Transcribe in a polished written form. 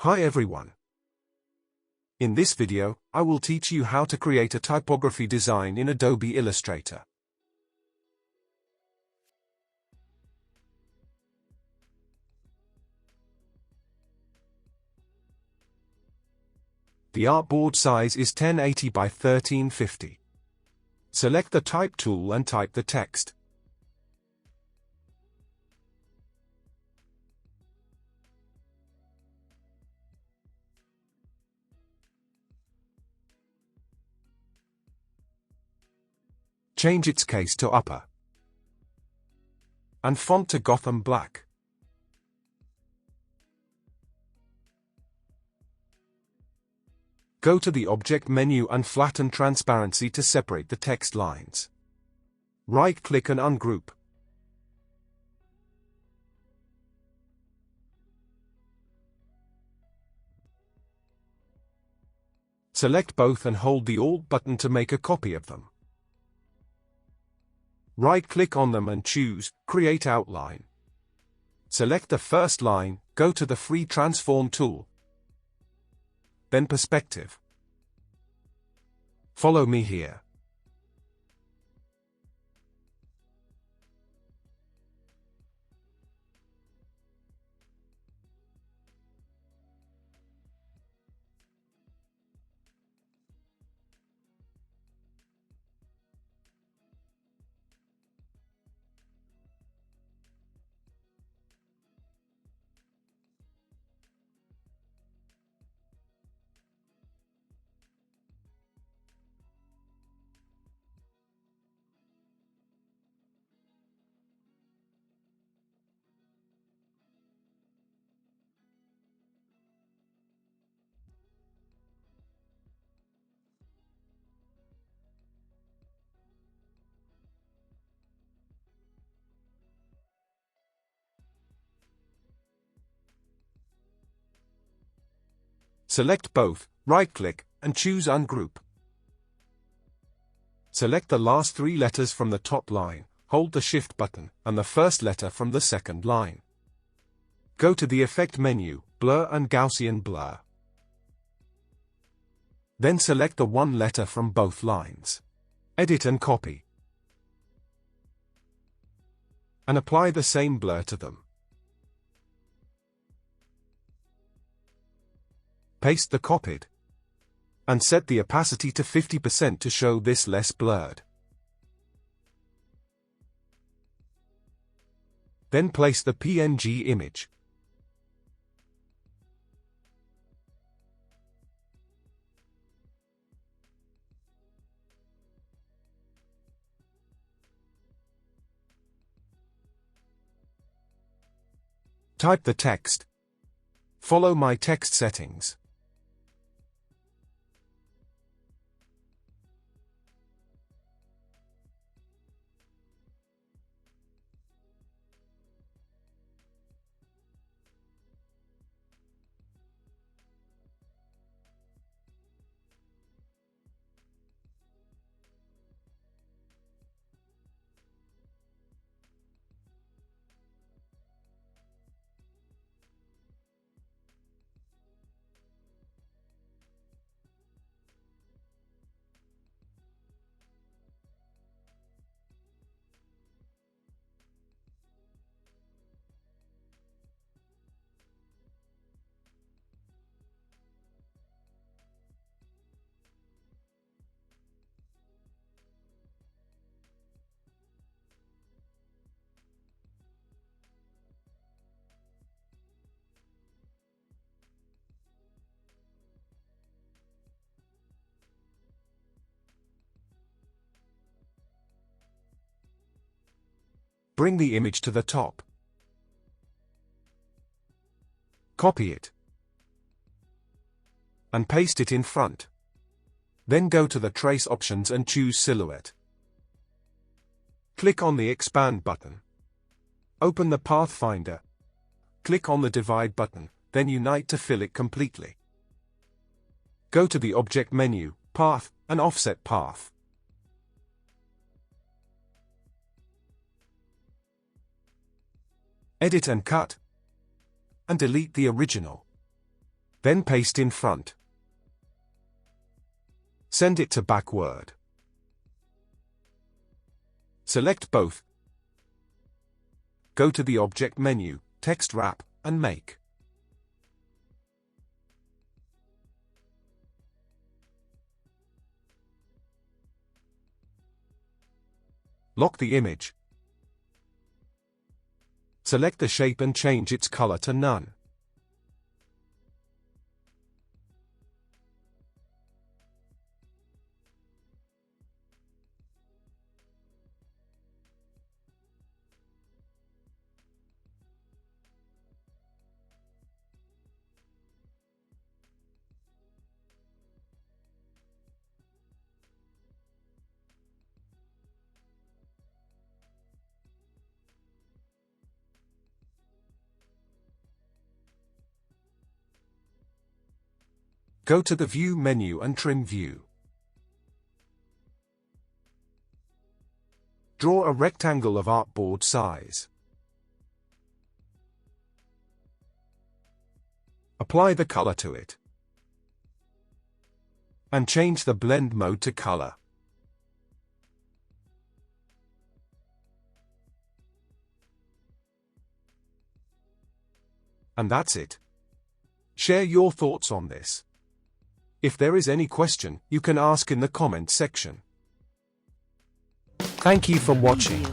Hi everyone. In this video, I will teach you how to create a typography design in Adobe Illustrator. The artboard size is 1080 by 1350. Select the Type tool and type the text. Change its case to upper and font to Gotham Black. Go to the Object menu and flatten Transparency to separate the text lines. Right-click and ungroup. Select both and hold the Alt button to make a copy of them. Right-click on them and choose Create Outline. Select the first line, go to the Free Transform tool, then Perspective. Follow me here. Select both, right-click, and choose Ungroup. Select the last three letters from the top line, hold the Shift button, and the first letter from the second line. Go to the Effect menu, Blur and Gaussian Blur. Then select the one letter from both lines. Edit and copy. And apply the same blur to them. Paste the copied. And set the opacity to 50% to show this less blurred. Then place the PNG image. Type the text. Follow my text settings. Bring the image to the top. Copy it. And paste it in front. Then go to the Trace options and choose Silhouette. Click on the Expand button. Open the Pathfinder. Click on the Divide button, then Unite to fill it completely. Go to the Object menu, Path, and Offset Path. Edit and cut. And delete the original. Then paste in front. Send it to backward. Select both. Go to the Object menu, Text Wrap, and Make. Lock the image. Select the shape and change its color to none. Go to the View menu and trim View. Draw a rectangle of artboard size. Apply the color to it. And change the blend mode to color. And that's it. Share your thoughts on this. If there is any question, you can ask in the comment section. Thank you for watching.